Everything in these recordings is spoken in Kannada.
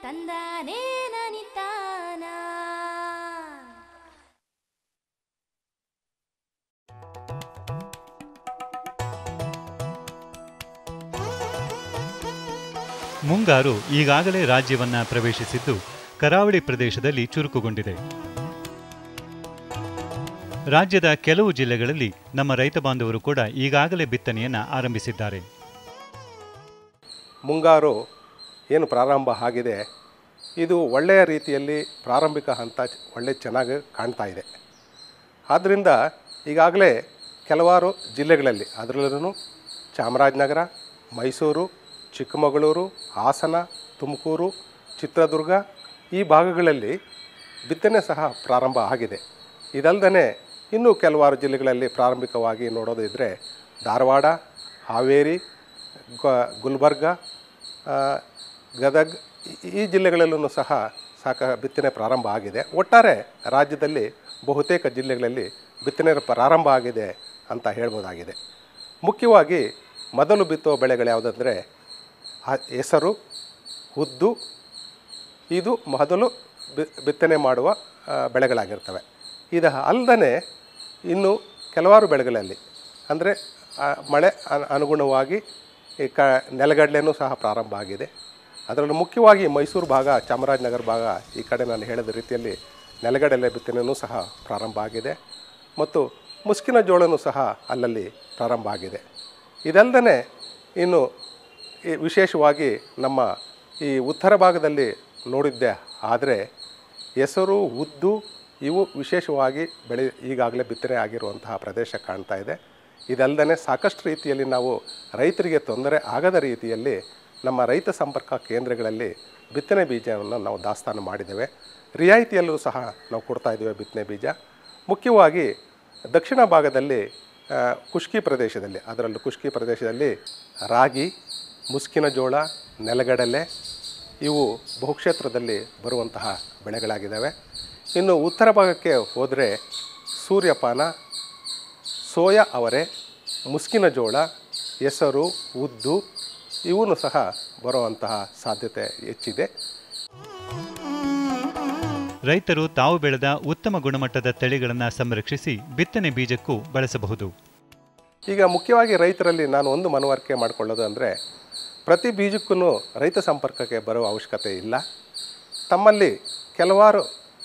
ತಂದಾನೇ ನನಿತಾನ. ಮುಂಗಾರು ಈಗಾಗಲೇ ರಾಜ್ಯವನ್ನ ಪ್ರವೇಶಿಸಿದ್ದು ಕರಾವಳಿ ಪ್ರದೇಶದಲ್ಲಿ ಚುರುಕುಗೊಂಡಿದೆ. ರಾಜ್ಯದ ಕೆಲವು ಜಿಲ್ಲೆಗಳಲ್ಲಿ ನಮ್ಮ ರೈತ ಬಾಂಧವರು ಕೂಡ ಈಗಾಗಲೇ ಬಿತ್ತನೆಯನ್ನು ಆರಂಭಿಸಿದ್ದಾರೆ. ಮುಂಗಾರು ಏನು ಪ್ರಾರಂಭ ಆಗಿದೆ, ಇದು ಒಳ್ಳೆಯ ರೀತಿಯಲ್ಲಿ ಪ್ರಾರಂಭಿಕ ಹಂತ ಒಳ್ಳೆ ಚೆನ್ನಾಗಿ ಕಾಣ್ತಾ ಇದೆ. ಆದ್ದರಿಂದ ಈಗಾಗಲೇ ಕೆಲವಾರು ಜಿಲ್ಲೆಗಳಲ್ಲಿ, ಅದರಲ್ಲೂ ಚಾಮರಾಜನಗರ, ಮೈಸೂರು, ಚಿಕ್ಕಮಗಳೂರು, ಹಾಸನ, ತುಮಕೂರು, ಚಿತ್ರದುರ್ಗ ಈ ಭಾಗಗಳಲ್ಲಿ ಬಿತ್ತನೆ ಸಹ ಪ್ರಾರಂಭ ಆಗಿದೆ. ಇದಲ್ಲದೆ ಇನ್ನೂ ಕೆಲವಾರು ಜಿಲ್ಲೆಗಳಲ್ಲಿ ಪ್ರಾರಂಭಿಕವಾಗಿ ನೋಡೋದಿದ್ದರೆ ಧಾರವಾಡ, ಹಾವೇರಿ, ಗುಲ್ಬರ್ಗ, ಗದಗ ಈ ಜಿಲ್ಲೆಗಳಲ್ಲೂ ಸಹ ಬಿತ್ತನೆ ಪ್ರಾರಂಭ ಆಗಿದೆ. ಒಟ್ಟಾರೆ ರಾಜ್ಯದಲ್ಲಿ ಬಹುತೇಕ ಜಿಲ್ಲೆಗಳಲ್ಲಿ ಬಿತ್ತನೆ ಪ್ರಾರಂಭ ಆಗಿದೆ ಅಂತ ಹೇಳ್ಬೋದಾಗಿದೆ. ಮುಖ್ಯವಾಗಿ ಮೊದಲು ಬಿತ್ತುವ ಬೆಳೆಗಳು ಯಾವುದಂದರೆ ಹೆಸರು, ಉದ್ದು, ಇದು ಮೊದಲು ಬಿತ್ತನೆ ಮಾಡುವ ಬೆಳೆಗಳಾಗಿರ್ತವೆ. ಇದು ಅಲ್ಲದೆ ಇನ್ನು ಕೆಲವಾರು ಬೆಳೆಗಳಲ್ಲಿ ಅಂದರೆ ಮಳೆ ಅನುಗುಣವಾಗಿ ನೆಲಗಡಲೆನೂ ಸಹ ಪ್ರಾರಂಭ ಆಗಿದೆ. ಅದರಲ್ಲೂ ಮುಖ್ಯವಾಗಿ ಮೈಸೂರು ಭಾಗ, ಚಾಮರಾಜನಗರ ಭಾಗ ಈ ಕಡೆ ನಾನು ಹೇಳಿದ ರೀತಿಯಲ್ಲಿ ನೆಲಗಡಲೆ ಬಿತ್ತನೆಯೂ ಸಹ ಪ್ರಾರಂಭ ಆಗಿದೆ ಮತ್ತು ಮುಸ್ಕಿನ ಜೋಳನೂ ಸಹ ಅಲ್ಲಲ್ಲಿ ಪ್ರಾರಂಭ ಆಗಿದೆ. ಇದಲ್ಲದೆ ಇನ್ನು ವಿಶೇಷವಾಗಿ ನಮ್ಮ ಈ ಉತ್ತರ ಭಾಗದಲ್ಲಿ ನೋಡಿದ್ದೆ ಆದರೆ ಹೆಸರು, ಉದ್ದು ಇವು ವಿಶೇಷವಾಗಿ ಈಗಾಗಲೇ ಬಿತ್ತನೆ ಆಗಿರುವಂತಹ ಪ್ರದೇಶ ಕಾಣ್ತಾ ಇದೆ. ಇದಲ್ಲದೆ ಸಾಕಷ್ಟು ರೀತಿಯಲ್ಲಿ ನಾವು ರೈತರಿಗೆ ತೊಂದರೆ ಆಗದ ರೀತಿಯಲ್ಲಿ ನಮ್ಮ ರೈತ ಸಂಪರ್ಕ ಕೇಂದ್ರಗಳಲ್ಲಿ ಬಿತ್ತನೆ ಬೀಜವನ್ನು ನಾವು ದಾಸ್ತಾನು ಮಾಡಿದ್ದೇವೆ. ರಿಯಾಯಿತಿಯಲ್ಲೂ ಸಹ ನಾವು ಕೊಡ್ತಾಯಿದ್ದೇವೆ ಬಿತ್ತನೆ ಬೀಜ. ಮುಖ್ಯವಾಗಿ ದಕ್ಷಿಣ ಭಾಗದಲ್ಲಿ ಖುಷ್ಕಿ ಪ್ರದೇಶದಲ್ಲಿ, ಅದರಲ್ಲೂ ಖುಷ್ಕಿ ಪ್ರದೇಶದಲ್ಲಿ ರಾಗಿ, ಮುಸ್ಕಿನ ಜೋಳ, ನೆಲಗಡಲೆ ಇವು ಬಹುಕ್ಷೇತ್ರದಲ್ಲಿ ಬರುವಂತಹ ಬೆಳೆಗಳಾಗಿದ್ದಾವೆ. ಇನ್ನು ಉತ್ತರ ಭಾಗಕ್ಕೆ ಹೋದರೆ ಸೂರ್ಯಪಾನ, ಸೋಯಾ ಅವರೆ, ಮುಸ್ಕಿನ ಜೋಳ, ಹೆಸರು, ಉದ್ದು ಇವೂ ಸಹ ಬರುವಂತಹ ಸಾಧ್ಯತೆ ಹೆಚ್ಚಿದೆ. ರೈತರು ತಾವು ಬೆಳೆದ ಉತ್ತಮ ಗುಣಮಟ್ಟದ ತಳಿಗಳನ್ನು ಸಂರಕ್ಷಿಸಿ ಬಿತ್ತನೆ ಬೀಜಕ್ಕೂ ಬಳಸಬಹುದು. ಈಗ ಮುಖ್ಯವಾಗಿ ರೈತರಲ್ಲಿ ನಾನು ಒಂದು ಮನವರಿಕೆ ಮಾಡಿಕೊಳ್ಳೋದು ಅಂದರೆ, ಪ್ರತಿ ಬೀಜಕ್ಕೂ ರೈತ ಸಂಪರ್ಕಕ್ಕೆ ಬರುವ ಅವಶ್ಯಕತೆ ಇಲ್ಲ. ತಮ್ಮಲ್ಲಿ ಕೆಲವಾರು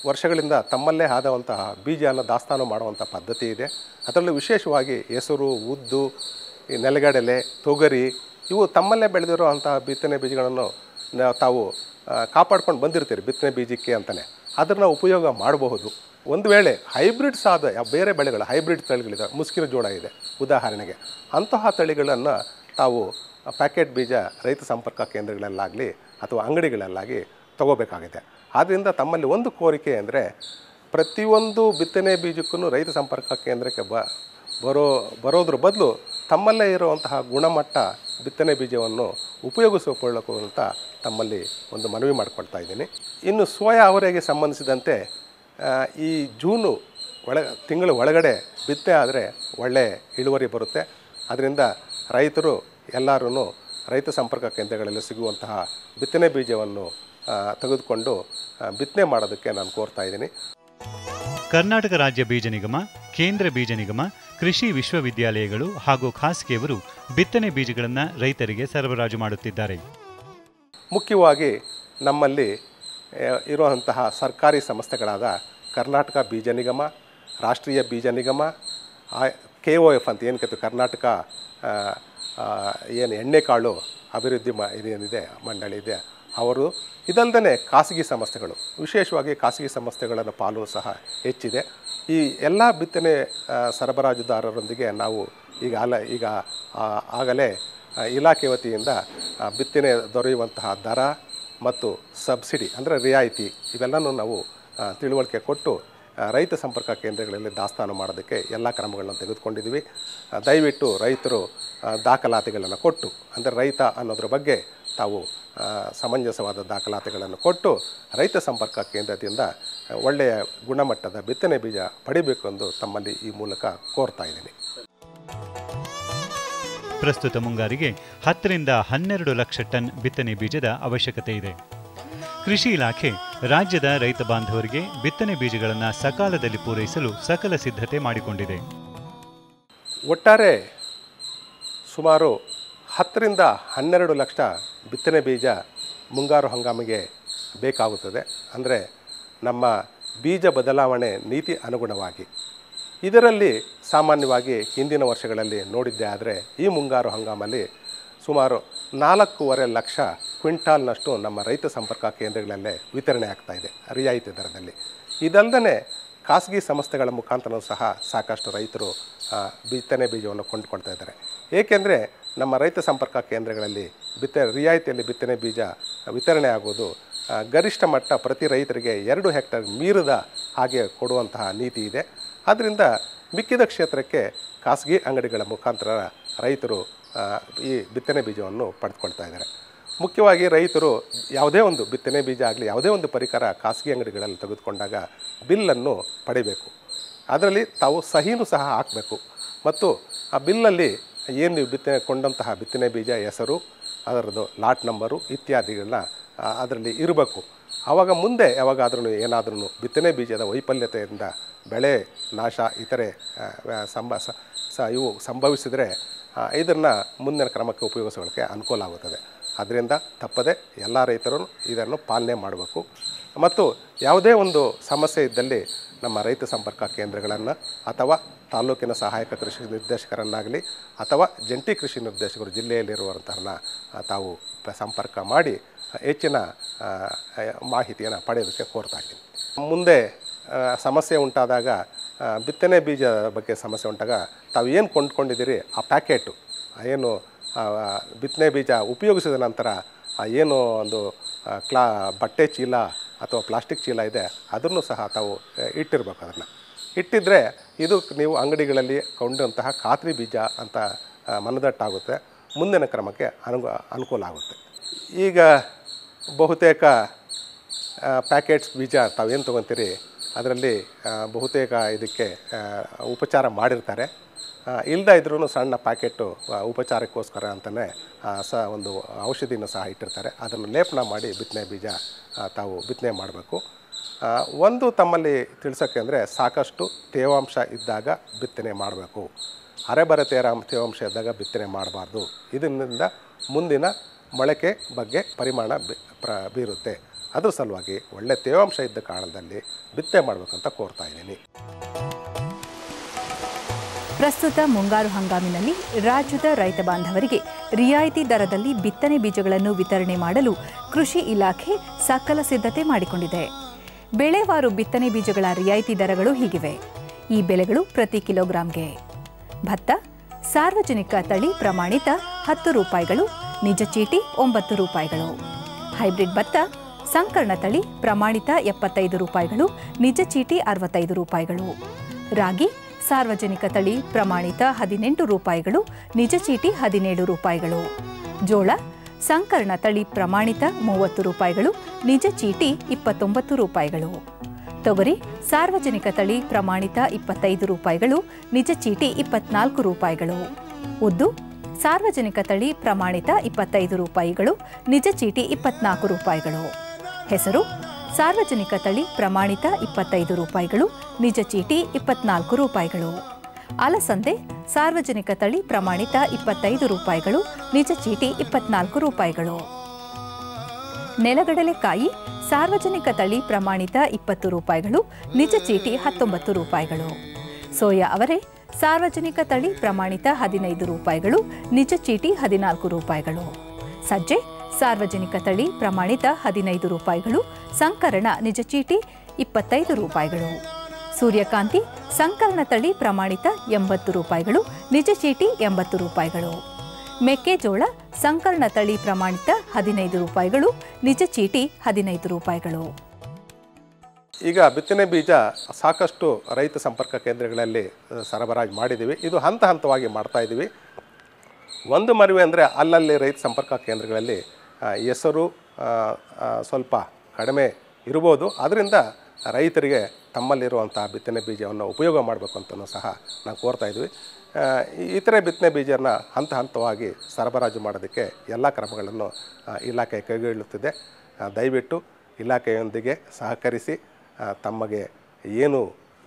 ವರ್ಷಗಳಿಂದ ತಮ್ಮಲ್ಲೇ ಆದಂತಹ ಬೀಜನ ದಾಸ್ತಾನು ಮಾಡುವಂಥ ಪದ್ಧತಿ ಇದೆ. ಅದರಲ್ಲೂ ವಿಶೇಷವಾಗಿ ಹೆಸರು, ಉದ್ದು, ನೆಲಗಡಲೆ, ತೊಗರಿ ಇವು ತಮ್ಮಲ್ಲೇ ಬೆಳೆದಿರುವಂತಹ ಬಿತ್ತನೆ ಬೀಜಗಳನ್ನು ತಾವು ಕಾಪಾಡ್ಕೊಂಡು ಬಂದಿರ್ತೀರಿ ಬಿತ್ತನೆ ಬೀಜಕ್ಕೆ ಅಂತಲೇ. ಅದನ್ನು ಉಪಯೋಗ ಮಾಡಬಹುದು. ಒಂದು ವೇಳೆ ಹೈಬ್ರಿಡ್ಸ್ ಆದ ಬೇರೆ ಬೆಳೆಗಳು, ಹೈಬ್ರಿಡ್ ತಳಿಗಳಿದೆ, ಮುಸ್ಕಿನ ಜೋಳ ಇದೆ ಉದಾಹರಣೆಗೆ, ಅಂತಹ ತಳಿಗಳನ್ನು ತಾವು ಪ್ಯಾಕೆಟ್ ಬೀಜ ರೈತ ಸಂಪರ್ಕ ಕೇಂದ್ರಗಳಲ್ಲಾಗಲಿ ಅಥವಾ ಅಂಗಡಿಗಳಲ್ಲಾಗಿ ತಗೋಬೇಕಾಗಿದೆ. ಆದ್ದರಿಂದ ತಮ್ಮಲ್ಲಿ ಒಂದು ಕೋರಿಕೆ ಅಂದರೆ, ಪ್ರತಿಯೊಂದು ಬಿತ್ತನೆ ಬೀಜಕ್ಕೂ ರೈತ ಸಂಪರ್ಕ ಕೇಂದ್ರಕ್ಕೆ ಬರೋದ್ರ ಬದಲು ತಮ್ಮಲ್ಲೇ ಇರುವಂತಹ ಗುಣಮಟ್ಟ ಬಿತ್ತನೆ ಬೀಜವನ್ನು ಉಪಯೋಗಿಸಿಕೊಳ್ಳಬೇಕು ಅಂತ ತಮ್ಮಲ್ಲಿ ಒಂದು ಮನವಿ ಮಾಡಿಕೊಳ್ತಾ ಇದ್ದೀನಿ. ಇನ್ನು ಸೋಯಾ ಅವರೆಗೆ ಸಂಬಂಧಿಸಿದಂತೆ ಈ ಜೂನು ತಿಂಗಳ ಒಳಗಡೆ ಬಿತ್ತನೆ ಆದರೆ ಒಳ್ಳೆಯ ಇಳುವರಿ ಬರುತ್ತೆ. ಅದರಿಂದ ರೈತರು ಎಲ್ಲರೂ ರೈತ ಸಂಪರ್ಕ ಕೇಂದ್ರಗಳಲ್ಲಿ ಸಿಗುವಂತಹ ಬಿತ್ತನೆ ಬೀಜವನ್ನು ತೆಗೆದುಕೊಂಡು ಬಿತ್ತನೆ ಮಾಡೋದಕ್ಕೆ ನಾನು ಕೋರ್ತಾ ಇದ್ದೀನಿ. ಕರ್ನಾಟಕ ರಾಜ್ಯ ಬೀಜ ನಿಗಮ, ಕೇಂದ್ರ ಬೀಜ ನಿಗಮ, ಕೃಷಿ ವಿಶ್ವವಿದ್ಯಾಲಯಗಳು ಹಾಗೂ ಖಾಸಗಿಯವರು ಬಿತ್ತನೆ ಬೀಜಗಳನ್ನು ರೈತರಿಗೆ ಸರಬರಾಜು ಮಾಡುತ್ತಿದ್ದಾರೆ. ಮುಖ್ಯವಾಗಿ ನಮ್ಮಲ್ಲಿ ಇರುವಂತಹ ಸರ್ಕಾರಿ ಸಂಸ್ಥೆಗಳಾದ ಕರ್ನಾಟಕ ಬೀಜ ನಿಗಮ, ರಾಷ್ಟ್ರೀಯ ಬೀಜ ನಿಗಮ, KOF ಅಂತ ಏನು ಕರಿತೀವಿ, ಕರ್ನಾಟಕ ಏನು ಎಣ್ಣೆಕಾಳು ಅಭಿವೃದ್ಧಿ ಇದೇನಿದೆ ಮಂಡಳಿ ಇದೆ ಅವರು, ಇದಲ್ಲದೆ ಖಾಸಗಿ ಸಂಸ್ಥೆಗಳು, ವಿಶೇಷವಾಗಿ ಖಾಸಗಿ ಸಂಸ್ಥೆಗಳ ಪಾಲು ಸಹ ಹೆಚ್ಚಿದೆ. ಈ ಎಲ್ಲ ಬಿತ್ತನೆ ಸರಬರಾಜುದಾರರೊಂದಿಗೆ ನಾವು ಆಗಲೇ ಇಲಾಖೆ ವತಿಯಿಂದ ಬಿತ್ತನೆ ದೊರೆಯುವಂತಹ ದರ ಮತ್ತು ಸಬ್ಸಿಡಿ ಅಂದರೆ ರಿಯಾಯಿತಿ ಇವೆಲ್ಲನೂ ನಾವು ತಿಳುವಳಿಕೆ ಕೊಟ್ಟು ರೈತ ಸಂಪರ್ಕ ಕೇಂದ್ರಗಳಲ್ಲಿ ದಾಸ್ತಾನು ಮಾಡೋದಕ್ಕೆ ಎಲ್ಲ ಕ್ರಮಗಳನ್ನು ತೆಗೆದುಕೊಂಡಿದ್ದೀವಿ. ದಯವಿಟ್ಟು ರೈತರು ದಾಖಲಾತಿಗಳನ್ನು ಕೊಟ್ಟು, ಅಂದರೆ ರೈತ ಅನ್ನೋದ್ರ ಬಗ್ಗೆ ತಾವು ಸಮಂಜಸವಾದ ದಾಖಲಾತಿಗಳನ್ನು ಕೊಟ್ಟು ರೈತ ಸಂಪರ್ಕ ಕೇಂದ್ರದಿಂದ ಒಳ್ಳೆಯ ಗುಣಮಟ್ಟದ ಬಿತ್ತನೆ ಬೀಜ ಪಡಿಬೇಕು ಎಂದು ತಮ್ಮಲ್ಲಿ ಈ ಮೂಲಕ ಕೋರ್ತಾ ಇದ್ದೀನಿ. ಪ್ರಸ್ತುತ ಮುಂಗಾರಿಗೆ 10 ರಿಂದ 12 ಲಕ್ಷ ಟನ್ ಬಿತ್ತನೆ ಬೀಜದ ಅವಶ್ಯಕತೆ ಇದೆ. ಕೃಷಿ ಇಲಾಖೆ ರಾಜ್ಯದ ರೈತ ಬಾಂಧವರಿಗೆ ಬಿತ್ತನೆ ಬೀಜಗಳನ್ನು ಸಕಾಲದಲ್ಲಿ ಪೂರೈಸಲು ಸಕಲ ಸಿದ್ಧತೆ ಮಾಡಿಕೊಂಡಿದೆ. ಒಟ್ಟಾರೆ ಸುಮಾರು 10ರಿಂದ 12 ಲಕ್ಷ ಬಿತ್ತನೆ ಬೀಜ ಮುಂಗಾರು ಹಂಗಾಮಿಗೆ ಬೇಕಾಗುತ್ತದೆ. ಅಂದರೆ ನಮ್ಮ ಬೀಜ ಬದಲಾವಣೆ ನೀತಿ ಅನುಗುಣವಾಗಿ. ಇದರಲ್ಲಿ ಸಾಮಾನ್ಯವಾಗಿ ಹಿಂದಿನ ವರ್ಷಗಳಲ್ಲಿ ನೋಡಿದ್ದೇ ಆದರೆ ಈ ಮುಂಗಾರು ಹಂಗಾಮಲ್ಲಿ ಸುಮಾರು 4.5 ಲಕ್ಷ ಕ್ವಿಂಟಾಲ್ನಷ್ಟು ನಮ್ಮ ರೈತ ಸಂಪರ್ಕ ಕೇಂದ್ರಗಳಲ್ಲೇ ವಿತರಣೆ ಆಗ್ತಾಯಿದೆ ರಿಯಾಯಿತಿ ದರದಲ್ಲಿ. ಇದಲ್ಲದೆ ಖಾಸಗಿ ಸಂಸ್ಥೆಗಳ ಮುಖಾಂತರವೂ ಸಹ ಸಾಕಷ್ಟು ರೈತರು ಬಿತ್ತನೆ ಬೀಜವನ್ನು ಕೊಂಡುಕೊಳ್ತಾ ಇದ್ದಾರೆ. ಏಕೆಂದರೆ ನಮ್ಮ ರೈತ ಸಂಪರ್ಕ ಕೇಂದ್ರಗಳಲ್ಲಿ ರಿಯಾಯಿತಿಯಲ್ಲಿ ಬಿತ್ತನೆ ಬೀಜ ವಿತರಣೆ ಆಗೋದು ಗರಿಷ್ಠ ಮಟ್ಟ ಪ್ರತಿ ರೈತರಿಗೆ 2 ಹೆಕ್ಟೇರ್ ಮೀರಿದ ಹಾಗೆ ಕೊಡುವಂತಹ ನೀತಿ ಇದೆ. ಆದ್ದರಿಂದ ಮಿಕ್ಕಿದ ಕ್ಷೇತ್ರಕ್ಕೆ ಖಾಸಗಿ ಅಂಗಡಿಗಳ ಮುಖಾಂತರ ರೈತರು ಈ ಬಿತ್ತನೆ ಬೀಜವನ್ನು ಪಡೆದುಕೊಳ್ತಾ ಇದ್ದಾರೆ. ಮುಖ್ಯವಾಗಿ ರೈತರು ಯಾವುದೇ ಒಂದು ಬಿತ್ತನೆ ಬೀಜ ಆಗಲಿ ಯಾವುದೇ ಒಂದು ಪರಿಕರ ಖಾಸಗಿ ಅಂಗಡಿಗಳಲ್ಲಿ ತೆಗೆದುಕೊಂಡಾಗ ಬಿಲ್ಲನ್ನು ಪಡಿಬೇಕು. ಅದರಲ್ಲಿ ತಾವು ಸಹಿನೂ ಸಹ ಹಾಕಬೇಕು ಮತ್ತು ಆ ಬಿಲ್ಲಲ್ಲಿ ಏನು ನೀವು ಕೊಂಡಂತಹ ಬಿತ್ತನೆ ಬೀಜ ಹೆಸರು, ಅದರದ್ದು ಲಾಟ್ ನಂಬರು ಇತ್ಯಾದಿಗಳನ್ನ ಅದರಲ್ಲಿ ಇರಬೇಕು. ಆವಾಗ ಮುಂದೆ ಯಾವಾಗಾದ್ರೂ ಏನಾದ್ರೂ ಬಿತ್ತನೆ ಬೀಜದ ವೈಫಲ್ಯತೆಯಿಂದ ಬೆಳೆ ನಾಶ ಇತರೆ ಇವು ಸಂಭವಿಸಿದರೆ ಇದನ್ನು ಮುಂದಿನ ಕ್ರಮಕ್ಕೆ ಉಪಯೋಗಿಸೋಕ್ಕೆ ಅನುಕೂಲ ಆಗುತ್ತದೆ. ಅದರಿಂದ ತಪ್ಪದೆ ಎಲ್ಲ ರೈತರು ಇದನ್ನು ಪಾಲನೆ ಮಾಡಬೇಕು. ಮತ್ತು ಯಾವುದೇ ಒಂದು ಸಮಸ್ಯೆ ಇದ್ದಲ್ಲಿ ನಮ್ಮ ರೈತ ಸಂಪರ್ಕ ಕೇಂದ್ರಗಳನ್ನು ಅಥವಾ ತಾಲೂಕಿನ ಸಹಾಯಕ ಕೃಷಿ ನಿರ್ದೇಶಕರನ್ನಾಗಲಿ ಅಥವಾ ಜಂಟಿ ಕೃಷಿ ನಿರ್ದೇಶಕರು ಜಿಲ್ಲೆಯಲ್ಲಿರುವಂಥವ್ರನ್ನ ತಾವು ಸಂಪರ್ಕ ಮಾಡಿ ಹೆಚ್ಚಿನ ಮಾಹಿತಿಯನ್ನು ಪಡೆಯೋದಕ್ಕೆ ಕೋರ್ತಾ ಇದ್ದೀನಿ. ಮುಂದೆ ಸಮಸ್ಯೆ ಉಂಟಾದಾಗ ಬಿತ್ತನೆ ಬೀಜ ಬಗ್ಗೆ ಸಮಸ್ಯೆ ಉಂಟಾಗ ತಾವು ಏನು ಕೊಂಡ್ಕೊಂಡಿದ್ದೀರಿ ಆ ಪ್ಯಾಕೆಟು ಏನು ಬಿತ್ತನೆ ಬೀಜ ಉಪಯೋಗಿಸಿದ ನಂತರ ಏನು ಒಂದು ಬಟ್ಟೆ ಚೀಲ ಅಥವಾ ಪ್ಲಾಸ್ಟಿಕ್ ಚೀಲ ಇದೆ ಅದನ್ನು ಸಹ ತಾವು ಇಟ್ಟಿರ್ಬೇಕು. ಅದನ್ನು ಇಟ್ಟಿದ್ದರೆ ಇದು ನೀವು ಅಂಗಡಿಗಳಲ್ಲಿ ಕೊಂಡಂತಹ ಖಾತ್ರಿ ಬೀಜ ಅಂತ ಮನದಟ್ಟಾಗುತ್ತೆ, ಮುಂದಿನ ಕ್ರಮಕ್ಕೆ ಅನುಕೂಲ ಆಗುತ್ತೆ. ಈಗ ಬಹುತೇಕ ಪ್ಯಾಕೆಟ್ಸ್ ಬೀಜ ತಾವೇನು ತೊಗೊತೀರಿ ಅದರಲ್ಲಿ ಬಹುತೇಕ ಇದಕ್ಕೆ ಉಪಚಾರ ಮಾಡಿರ್ತಾರೆ. ಇಲ್ಲದೇ ಇದ್ರೂ ಸಣ್ಣ ಪ್ಯಾಕೆಟು ಉಪಚಾರಕ್ಕೋಸ್ಕರ ಅಂತಲೇ ಒಂದು ಔಷಧಿನೂ ಸಹ ಇಟ್ಟಿರ್ತಾರೆ. ಅದನ್ನು ಲೇಪನ ಮಾಡಿ ಬಿತ್ತನೆ ಬೀಜ ತಾವು ಬಿತ್ತನೆ ಮಾಡಬೇಕು. ಒಂದು ತಮ್ಮಲ್ಲಿ ತಿಳಿಸೋಕ್ಕೆ ಅಂದರೆ ಸಾಕಷ್ಟು ತೇವಾಂಶ ಇದ್ದಾಗ ಬಿತ್ತನೆ ಮಾಡಬೇಕು. ಅರೆಬರೆ ತೇವಾಂಶ ಇದ್ದಾಗ ಬಿತ್ತನೆ ಮಾಡಬಾರ್ದು. ಇದರಿಂದ ಮುಂದಿನ ಮೊಳಕೆ ಬಗ್ಗೆ ಪರಿಮಾಣ ಬೀರುತ್ತೆ. ಅದ್ರ ಸಲುವಾಗಿ ಒಳ್ಳೆ ತೇವಾಂಶ ಇದ್ದ ಕಾರಣದಲ್ಲಿ ಬಿತ್ತನೆ ಮಾಡಬೇಕಂತ ಕೋರ್ತಾ ಇದ್ದೀನಿ. ಪ್ರಸ್ತುತ ಮುಂಗಾರು ಹಂಗಾಮಿನಲ್ಲಿ ರಾಜ್ಯದ ರೈತ ಬಾಂಧವರಿಗೆ ರಿಯಾಯಿತಿ ದರದಲ್ಲಿ ಬಿತ್ತನೆ ಬೀಜಗಳನ್ನು ವಿತರಣೆ ಮಾಡಲು ಕೃಷಿ ಇಲಾಖೆ ಸಕಲ ಸಿದ್ಧತೆ ಮಾಡಿಕೊಂಡಿದೆ. ಬೆಳೆವಾರು ಬಿತ್ತನೆ ಬೀಜಗಳ ರಿಯಾಯಿತಿ ದರಗಳು ಹೀಗಿವೆ. ಈ ಬೆಲೆಗಳು ಪ್ರತಿ ಕಿಲೋಗ್ರಾಂಗೆ: ಭತ್ತ ಸಾರ್ವಜನಿಕ ತಳಿ ಪ್ರಮಾಣಿತ 10 ರೂಪಾಯಿಗಳು, ನಿಜ ಚೀಟಿ 9 ರೂಪಾಯಿಗಳು. ಹೈಬ್ರಿಡ್ ಭತ್ತ ಸಂಕರ್ಣ ತಳಿ ಪ್ರಮಾಣಿತ 75 ರೂಪಾಯಿಗಳು, ನಿಜ ಚೀಟಿ 65 ರೂಪಾಯಿಗಳು. ರಾಗಿ ಸಾರ್ವಜನಿಕ ತಳಿ ಪ್ರಮಾಣಿತ 18 ರೂಪಾಯಿಗಳು, ನಿಜ ಚೀಟಿ 17 ರೂಪಾಯಿಗಳು. ಜೋಳ ಸಂಕರ್ಣ ತಳಿ ಪ್ರಮಾಣಿತ 30 ರೂಪಾಯಿಗಳು, ನಿಜ ಚೀಟಿ 29 ರೂಪಾಯಿಗಳು. ತೊಗರಿ ಸಾರ್ವಜನಿಕ ತಳಿ ಪ್ರಮಾಣಿತ 25 ರೂಪಾಯಿಗಳು, ನಿಜ ಚೀಟಿ 24 ರೂಪಾಯಿಗಳು. ಉದ್ದು ಸಾರ್ವಜನಿಕ ತಳಿ ಪ್ರಮಾಣಿತ 25 ರೂಪಾಯಿಗಳು, ನಿಜ ಚೀಟಿ 24 ರೂಪಾಯಿಗಳು. ಹೆಸರು ಸಾರ್ವಜನಿಕ ತಳಿ ಪ್ರಮಾಣಿತ 25 ರೂಪಾಯಿಗಳು, ನಿಜ ಚೀಟಿ 24 ರೂಪಾಯಿಗಳು. ಅಲಸಂದೆ ಸಾರ್ವಜನಿಕ ತಳಿ ಪ್ರಮಾಣಿತ 25 ರೂಪಾಯಿಗಳು, ನಿಜ ಚೀಟಿ 24 ರೂಪಾಯಿಗಳು. ನೆಲಗಡಲೆಕಾಯಿ ಸಾರ್ವಜನಿಕ ತಳಿ ಪ್ರಮಾಣಿತ 20 ರೂಪಾಯಿಗಳು, ನಿಜ ಚೀಟಿ 19 ರೂಪಾಯಿಗಳು. ಸೋಯಾ ಅವರೆ ಸಾರ್ವಜನಿಕ ತಳಿ ಪ್ರಮಾಣಿತ 15 ರೂಪಾಯಿಗಳು, ನಿಜ ಚೀಟಿ 14 ರೂಪಾಯಿಗಳು. ಸಜ್ಜೆ ಸಾರ್ವಜನಿಕ ತಳಿ ಪ್ರಮಾಣಿತ 15 ರೂಪಾಯಿಗಳು, ಸಂಕರಣ ನಿಜ ಚೀಟಿ 25 ರೂಪಾಯಿಗಳು. ಸೂರ್ಯಕಾಂತಿ ಸಂಕಲನ ತಳಿ ಪ್ರಮಾಣಿತ 80 ರೂಪಾಯಿಗಳು, ನಿಜ ಚೀಟಿ 80 ರೂಪಾಯಿಗಳು. ಮೆಕ್ಕೆಜೋಳ ಸಂಕಲನ ತಳಿ ಪ್ರಮಾಣಿತ 15 ರೂಪಾಯಿಗಳು, ನಿಜ ಚೀಟಿ 15 ರೂಪಾಯಿಗಳು. ಈಗ ಬಿತ್ತನೆ ಬೀಜ ಸಾಕಷ್ಟು ರೈತ ಸಂಪರ್ಕ ಕೇಂದ್ರಗಳಲ್ಲಿ ಸರಬರಾಜು ಮಾಡಿದ್ದೀವಿ. ಇದು ಹಂತ ಹಂತವಾಗಿ ಮಾಡ್ತಾ ಇದ್ದೀವಿ. ಒಂದು ಮನವಿ ಅಂದರೆ ಅಲ್ಲಲ್ಲಿ ರೈತ ಸಂಪರ್ಕ ಕೇಂದ್ರಗಳಲ್ಲಿ ಹೆಸರು ಸ್ವಲ್ಪ ಕಡಿಮೆ ಇರ್ಬೋದು. ಅದರಿಂದ ರೈತರಿಗೆ ತಮ್ಮಲ್ಲಿರುವಂಥ ಬಿತ್ತನೆ ಬೀಜವನ್ನು ಉಪಯೋಗ ಮಾಡಬೇಕು ಅಂತಲೂ ಸಹ ನಾವು ಕೋರ್ತಾ ಇದ್ವಿ. ಇತರೆ ಬಿತ್ತನೆ ಬೀಜನ ಹಂತ ಹಂತವಾಗಿ ಸರಬರಾಜು ಮಾಡೋದಕ್ಕೆ ಎಲ್ಲ ಕ್ರಮಗಳನ್ನು ಇಲಾಖೆ ಕೈಗೊಳ್ಳುತ್ತಿದೆ. ದಯವಿಟ್ಟು ಇಲಾಖೆಯೊಂದಿಗೆ ಸಹಕರಿಸಿ ತಮಗೆ ಏನು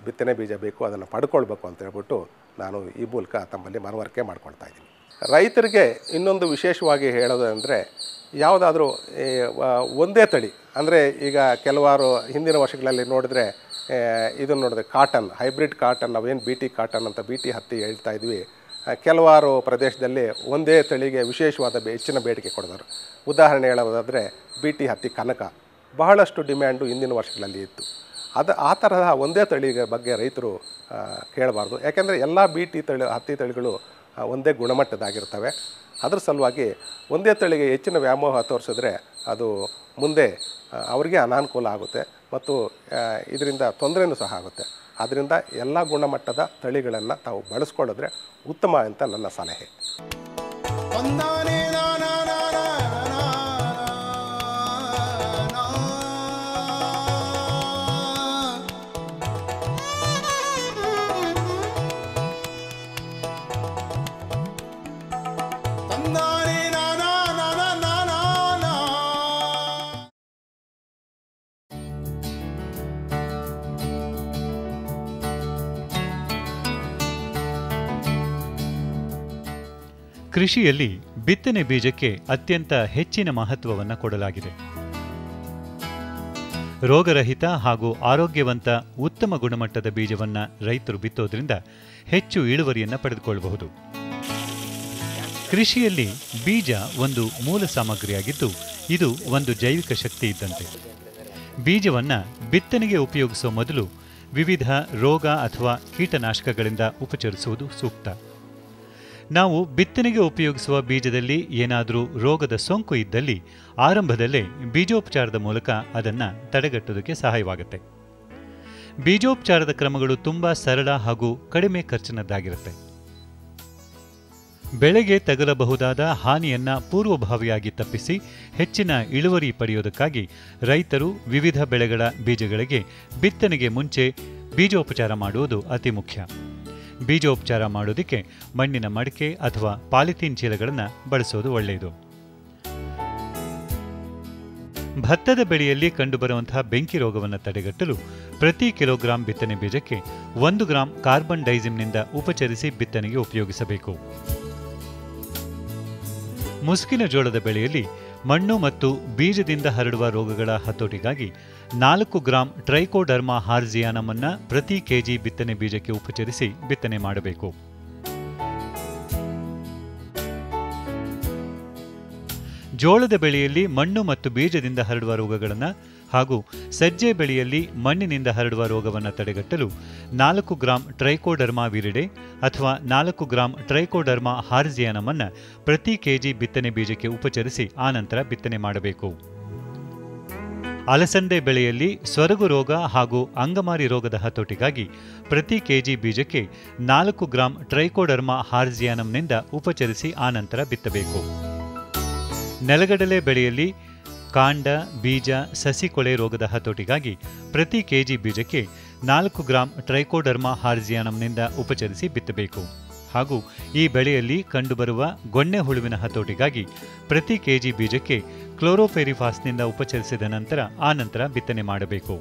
ಬಿತ್ತನೆ ಬೀಜ ಬೇಕು ಅದನ್ನು ಪಡ್ಕೊಳ್ಬೇಕು ಅಂತ ಹೇಳ್ಬಿಟ್ಟು ನಾನು ಈ ಮೂಲಕ ತಮ್ಮಲ್ಲಿ ಮನವರಿಕೆ ಮಾಡ್ಕೊಳ್ತಾ ಇದ್ದೀನಿ. ರೈತರಿಗೆ ಇನ್ನೊಂದು ವಿಶೇಷವಾಗಿ ಹೇಳೋದು ಅಂದರೆ ಯಾವುದಾದ್ರೂ ಒಂದೇ ತಳಿ ಅಂದರೆ ಈಗ ಕೆಲವಾರು ಹಿಂದಿನ ವರ್ಷಗಳಲ್ಲಿ ನೋಡಿದ್ರೆ ಇದನ್ನು ನೋಡಿದ್ರೆ ಕಾಟನ್, ಹೈಬ್ರಿಡ್ ಕಾಟನ್, ನಾವೇನು BT ಕಾಟನ್ ಅಂತ BT ಹತ್ತಿ ಹೇಳ್ತಾ ಇದ್ವಿ, ಕೆಲವಾರು ಪ್ರದೇಶದಲ್ಲಿ ಒಂದೇ ತಳಿಗೆ ವಿಶೇಷವಾದ ಹೆಚ್ಚಿನ ಬೇಡಿಕೆ ಕೊಡೋರು. ಉದಾಹರಣೆ ಹೇಳೋದಾದರೆ BT ಹತ್ತಿ ಕನಕ ಬಹಳಷ್ಟು ಡಿಮ್ಯಾಂಡು ಹಿಂದಿನ ವರ್ಷಗಳಲ್ಲಿ ಇತ್ತು. ಆ ತರಹ ಒಂದೇ ತಳಿಗೆ ಬಗ್ಗೆ ರೈತರು ಕೇಳಬಾರ್ದು. ಯಾಕೆಂದರೆ ಎಲ್ಲ BT ಹತ್ತಿ ತಳಿಗಳು ಒಂದೇ ಗುಣಮಟ್ಟದಾಗಿರ್ತವೆ. ಅದರ ಸಲುವಾಗಿ ಒಂದೇ ತಳಿಗೆ ಹೆಚ್ಚಿನ ವ್ಯಾಮೋಹ ತೋರಿಸಿದ್ರೆ ಅದು ಮುಂದೆ ಅವರಿಗೆ ಅನಾನುಕೂಲ ಆಗುತ್ತೆ ಮತ್ತು ಇದರಿಂದ ತೊಂದರೆಯೂ ಸಹ ಆಗುತ್ತೆ. ಆದ್ದರಿಂದ ಎಲ್ಲ ಗುಣಮಟ್ಟದ ತಳಿಗಳನ್ನು ತಾವು ಬಳಸ್ಕೊಳ್ಳೋದ್ರೆ ಉತ್ತಮ ಅಂತ ನನ್ನ ಸಲಹೆ. ಕೃಷಿಯಲ್ಲಿ ಬಿತ್ತನೆ ಬೀಜಕ್ಕೆ ಅತ್ಯಂತ ಹೆಚ್ಚಿನ ಮಹತ್ವವನ್ನು ಕೊಡಲಾಗಿದೆ. ರೋಗರಹಿತ ಹಾಗೂ ಆರೋಗ್ಯವಂತ ಉತ್ತಮ ಗುಣಮಟ್ಟದ ಬೀಜವನ್ನು ರೈತರು ಬಿತ್ತೋದ್ರಿಂದ ಹೆಚ್ಚು ಇಳುವರಿಯನ್ನು ಪಡೆದುಕೊಳ್ಳಬಹುದು. ಕೃಷಿಯಲ್ಲಿ ಬೀಜ ಒಂದು ಮೂಲ ಸಾಮಗ್ರಿಯಾಗಿದ್ದು ಇದು ಒಂದು ಜೈವಿಕ ಶಕ್ತಿ ಇದ್ದಂತೆ. ಬೀಜವನ್ನು ಬಿತ್ತನೆಗೆ ಉಪಯೋಗಿಸುವ ಮೊದಲು ವಿವಿಧ ರೋಗ ಅಥವಾ ಕೀಟನಾಶಕಗಳಿಂದ ಉಪಚರಿಸುವುದು ಸೂಕ್ತ. ನಾವು ಬಿತ್ತನೆಗೆ ಉಪಯೋಗಿಸುವ ಬೀಜದಲ್ಲಿ ಏನಾದರೂ ರೋಗದ ಸೋಂಕು ಇದ್ದಲ್ಲಿ ಆರಂಭದಲ್ಲೇ ಬೀಜೋಪಚಾರದ ಮೂಲಕ ಅದನ್ನು ತಡೆಗಟ್ಟುವುದಕ್ಕೆ ಸಹಾಯವಾಗುತ್ತೆ. ಬೀಜೋಪಚಾರದ ಕ್ರಮಗಳು ತುಂಬ ಸರಳ ಹಾಗೂ ಕಡಿಮೆ ಖರ್ಚಿನದ್ದಾಗಿರುತ್ತೆ. ಬೆಳೆಗೆ ತಗಲಬಹುದಾದ ಹಾನಿಯನ್ನು ಪೂರ್ವಭಾವಿಯಾಗಿ ತಪ್ಪಿಸಿ ಹೆಚ್ಚಿನ ಇಳುವರಿ ಪಡೆಯುವುದಕ್ಕಾಗಿ ರೈತರು ವಿವಿಧ ಬೆಳೆಗಳ ಬೀಜಗಳಿಗೆ ಬಿತ್ತನೆಗೆ ಮುಂಚೆ ಬೀಜೋಪಚಾರ ಮಾಡುವುದು ಅತಿ ಮುಖ್ಯ. ಬೀಜೋಪಚಾರ ಮಾಡೋದಕ್ಕೆ ಮಣ್ಣಿನ ಮಡಿಕೆ ಅಥವಾ ಪಾಲಿಥೀನ್ ಚೀಲಗಳನ್ನು ಬಳಸೋದು ಒಳ್ಳೆಯದು. ಭತ್ತದ ಬೆಳೆಯಲ್ಲಿ ಕಂಡುಬರುವಂತಹ ಬೆಂಕಿ ರೋಗವನ್ನು ತಡೆಗಟ್ಟಲು ಪ್ರತಿ ಕಿಲೋಗ್ರಾಂ ಬಿತ್ತನೆ ಬೀಜಕ್ಕೆ 1 ಗ್ರಾಂ ಕಾರ್ಬನ್ ಡೈಸಿಮ್ನಿಂದ ಉಪಚರಿಸಿ ಬಿತ್ತನೆಗೆ ಉಪಯೋಗಿಸಬೇಕು. ಮುಸುಕಿನ ಜೋಳದ ಬೆಳೆಯಲ್ಲಿ ಮಣ್ಣು ಮತ್ತು ಬೀಜದಿಂದ ಹರಡುವ ರೋಗಗಳ ಹತೋಟಿಗಾಗಿ 4 ಗ್ರಾಂ ಟ್ರೈಕೋಡರ್ಮಾ ಹಾರ್ಜಿಯಾನಮ್ ಅನ್ನು ಪ್ರತಿ ಕೆಜಿ ಬಿತ್ತನೆ ಬೀಜಕ್ಕೆ ಉಪಚರಿಸಿ ಬಿತ್ತನೆ ಮಾಡಬೇಕು. ಜೋಳದ ಬೆಳೆಯಲ್ಲಿ ಮಣ್ಣು ಮತ್ತು ಬೀಜದಿಂದ ಹರಡುವ ರೋಗಗಳನ್ನು ಹಾಗೂ ಸಜ್ಜೆ ಬೆಳೆಯಲ್ಲಿ ಮಣ್ಣಿನಿಂದ ಹರಡುವ ರೋಗವನ್ನು ತಡೆಗಟ್ಟಲು 4 ಗ್ರಾಂ ಟ್ರೈಕೋಡರ್ಮಾ ವಿರಿಡೆ ಅಥವಾ 4 ಗ್ರಾಂ ಟ್ರೈಕೋಡರ್ಮಾ ಹಾರ್ಜಿಯಾನಮ್ ಅನ್ನು ಪ್ರತಿ ಕೆಜಿ ಬಿತ್ತನೆ ಬೀಜಕ್ಕೆ ಉಪಚರಿಸಿ ಆನಂತರ ಬಿತ್ತನೆ ಮಾಡಬೇಕು. ಅಲಸಂದೆ ಬೆಳೆಯಲ್ಲಿ ಸೊರಗು ರೋಗ ಹಾಗೂ ಅಂಗಮಾರಿ ರೋಗದ ಹತೋಟಿಗಾಗಿ ಪ್ರತಿ ಕೆಜಿ ಬೀಜಕ್ಕೆ 4 ಗ್ರಾಂ ಟ್ರೈಕೋಡರ್ಮಾ ಹಾರ್ಜಿಯಾನಮ್ನಿಂದ ಉಪಚರಿಸಿ ಆನಂತರ ಬಿತ್ತಬೇಕು. ನೆಲಗಡಲೆ ಬೆಳೆಯಲ್ಲಿ ಕಾಂಡ, ಬೀಜ, ಸಸಿ ಕೊಳೆ ರೋಗದ ಹತೋಟಿಗಾಗಿ ಪ್ರತಿ ಕೆಜಿ ಬೀಜಕ್ಕೆ 4 ಗ್ರಾಂ ಟ್ರೈಕೋಡರ್ಮಾ ಹಾರ್ಜಿಯಾನಮ್ನಿಂದ ಉಪಚರಿಸಿ ಬಿತ್ತಬೇಕು. ಹಾಗೂ ಈ ಬೆಳೆಯಲ್ಲಿ ಕಂಡುಬರುವ ಗೊಣ್ಣೆ ಹುಳುವಿನ ಹತೋಟಿಗಾಗಿ ಪ್ರತಿ ಕೆಜಿ ಬೀಜಕ್ಕೆ ಕ್ಲೋರೋಫೆರಿಫಾಸ್ನಿಂದ ಉಪಚರಿಸಿದ ನಂತರ ಆನಂತರ ಬಿತ್ತನೆ ಮಾಡಬೇಕು.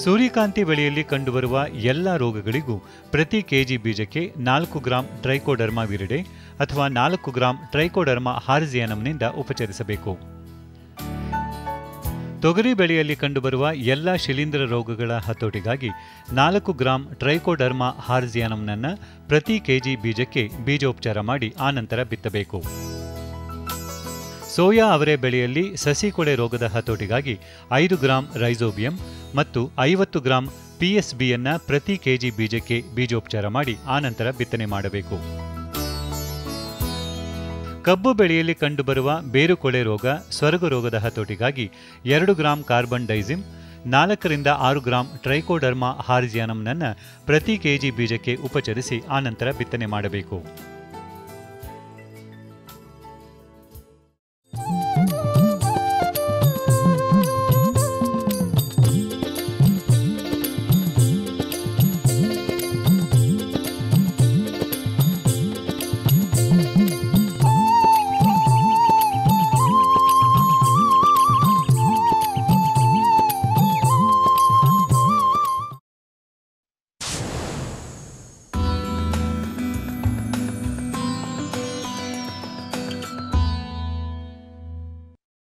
ಸೂರ್ಯಕಾಂತಿ ಬೆಳೆಯಲ್ಲಿ ಕಂಡುಬರುವ ಎಲ್ಲ ರೋಗಗಳಿಗೂ ಪ್ರತಿ ಕೆಜಿ ಬೀಜಕ್ಕೆ 4 ಗ್ರಾಂ ಟ್ರೈಕೋಡರ್ಮಾ ವಿರಿಡೆ ಅಥವಾ 4 ಗ್ರಾಂ ಟ್ರೈಕೋಡರ್ಮಾ ಹಾರ್ಜಿಯಾನಮ್ನಿಂದ ಉಪಚರಿಸಬೇಕು. ತೊಗರಿ ಬೆಳೆಯಲ್ಲಿ ಕಂಡುಬರುವ ಎಲ್ಲ ಶಿಲೀಂಧ್ರ ರೋಗಗಳ ಹತೋಟಿಗಾಗಿ 4 ಗ್ರಾಂ ಟ್ರೈಕೋಡರ್ಮಾ ಹಾರ್ಜಿಯಾನಮ್ನನ್ನು ಪ್ರತಿ ಕೆಜಿ ಬೀಜಕ್ಕೆ ಬೀಜೋಪಚಾರ ಮಾಡಿ ಆನಂತರ ಬಿತ್ತಬೇಕು. ಸೋಯಾ ಅವರೆ ಬೆಳೆಯಲ್ಲಿ ಸಸಿ ಕೊಳೆ ರೋಗದ ಹತೋಟಿಗಾಗಿ 5 ಗ್ರಾಂ ರೈಸೋಬಿಯಂ ಮತ್ತು 50 ಗ್ರಾಂ PSBಯನ್ನು ಪ್ರತಿ ಕೆಜಿ ಬೀಜಕ್ಕೆ ಬೀಜೋಪಚಾರ ಮಾಡಿ ಆನಂತರ ಬಿತ್ತನೆ ಮಾಡಬೇಕು. ಕಬ್ಬು ಬೆಳೆಯಲ್ಲಿ ಕಂಡುಬರುವ ಬೇರುಕೊಳೆ ರೋಗ, ಸೊರಗು ರೋಗದ ಹತೋಟಿಗಾಗಿ 2 ಗ್ರಾಂ ಕಾರ್ಬನ್ ಡೈಸಿಮ್, 4 ರಿಂದ 6 ಗ್ರಾಂ ಟ್ರೈಕೋಡರ್ಮಾ ಹಾರ್ಜಿಯಾನಮ್ನನ್ನು ಪ್ರತಿ ಕೆಜಿ ಬೀಜಕ್ಕೆ ಉಪಚರಿಸಿ ಆನಂತರ ಬಿತ್ತನೆ ಮಾಡಬೇಕು.